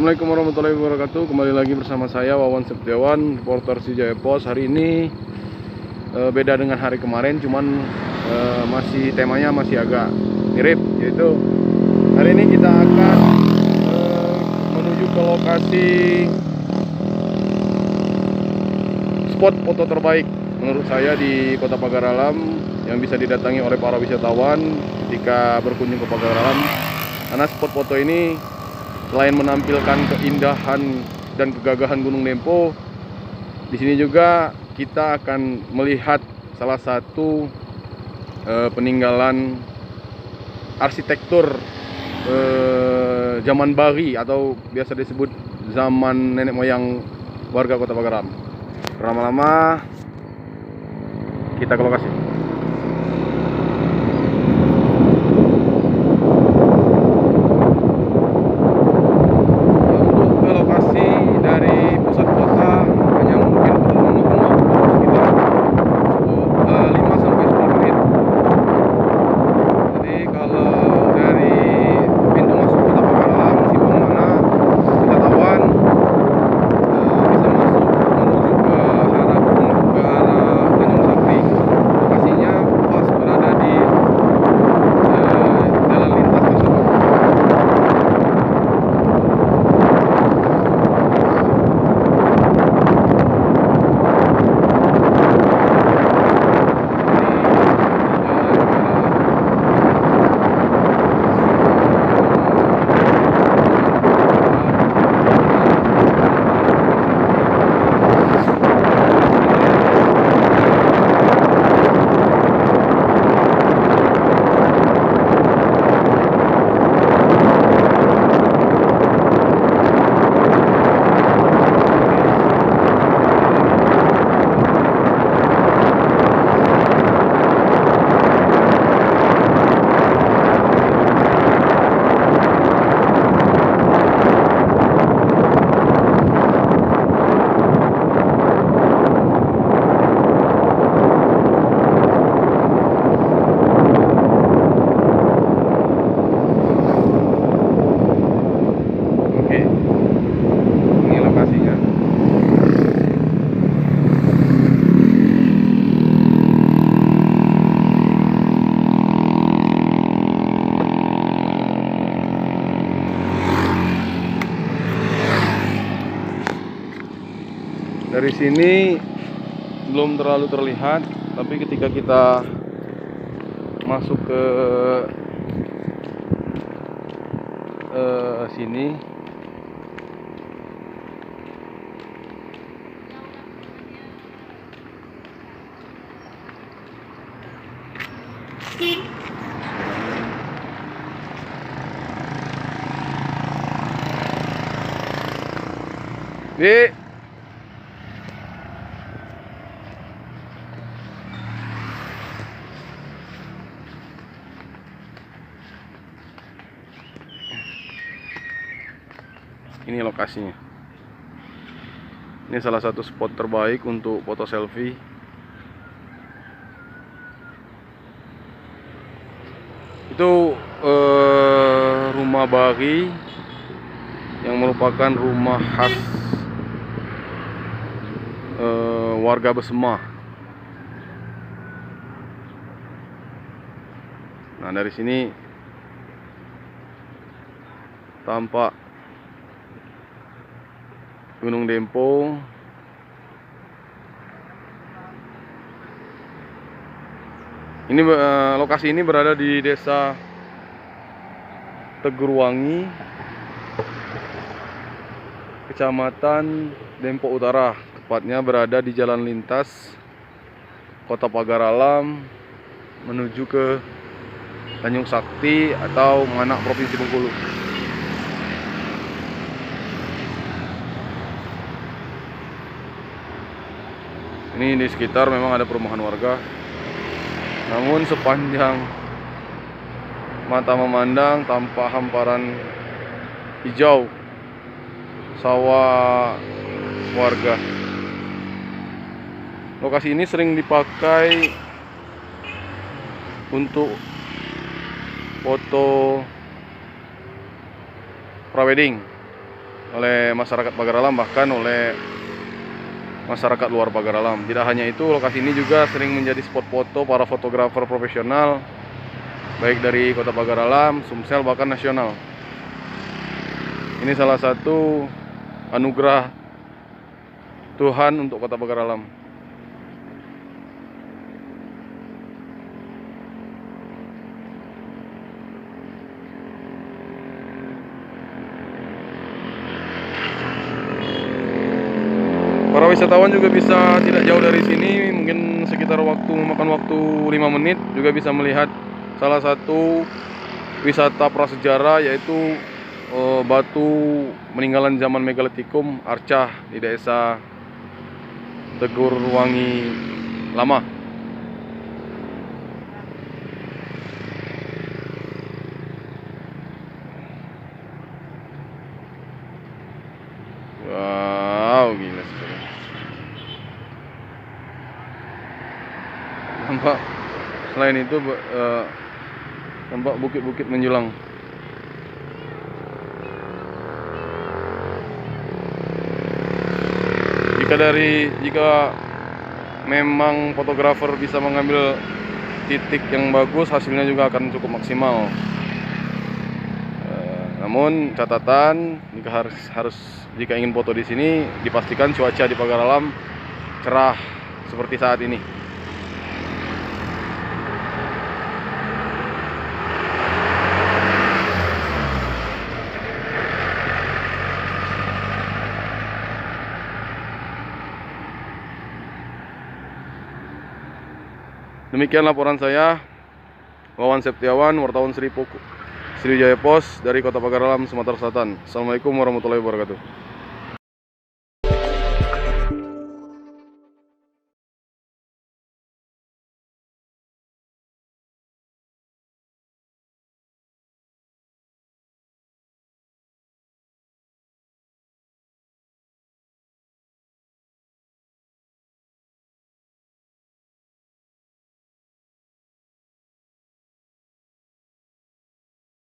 Assalamualaikum warahmatullahi wabarakatuh. Kembali lagi bersama saya Wawan Septiawan, reporter Sijaya Pos. Hari ini beda dengan hari kemarin, cuman temanya masih agak mirip, yaitu hari ini kita akan menuju ke lokasi spot foto terbaik menurut saya di Kota Pagar Alam yang bisa didatangi oleh para wisatawan ketika berkunjung ke Pagar Alam. Karena spot foto ini selain menampilkan keindahan dan kegagahan Gunung Dempo, di sini juga kita akan melihat salah satu peninggalan arsitektur zaman Bari atau biasa disebut zaman nenek moyang warga Kota Pagar Alam. Lama-lama kita ke lokasi. Dari sini belum terlalu terlihat, tapi ketika kita masuk ke sini, ini lokasinya. Ini salah satu spot terbaik untuk foto selfie. Itu rumah Bari yang merupakan rumah khas warga Besema. Nah, dari sini tampak Gunung Dempo. Ini lokasi ini berada di Desa Teguruwangi, Kecamatan Dempo Utara. Tepatnya berada di jalan lintas Kota Pagar Alam menuju ke Tanjung Sakti atau Manak, Provinsi Bengkulu. Ini di sekitar memang ada perumahan warga, namun sepanjang mata memandang tampak hamparan hijau sawah warga. Lokasi ini sering dipakai untuk foto prawedding. oleh masyarakat Pagar Alam, bahkan oleh masyarakat luar Pagar Alam. Tidak hanya itu, lokasi ini juga sering menjadi spot foto para fotografer profesional, baik dari Kota Pagar Alam, Sumsel, bahkan nasional. Ini salah satu anugerah Tuhan untuk Kota Pagar Alam. Para wisatawan juga bisa tidak jauh dari sini, mungkin sekitar memakan waktu 5 menit, juga bisa melihat salah satu wisata prasejarah, yaitu batu peninggalan zaman Megalitikum Arcah di desa Tegurwangi Lama. Wow, gila sekali. Nampak, selain itu nampak bukit-bukit menjulang. Jika memang fotografer bisa mengambil titik yang bagus, hasilnya juga akan cukup maksimal. Namun catatan, jika ingin foto di sini, dipastikan cuaca di Pagar Alam cerah seperti saat ini. Demikian laporan saya, Wawan Septiawan, wartawan Sriwijaya Pos dari Kota Pagar Alam, Sumatera Selatan. Assalamualaikum warahmatullahi wabarakatuh.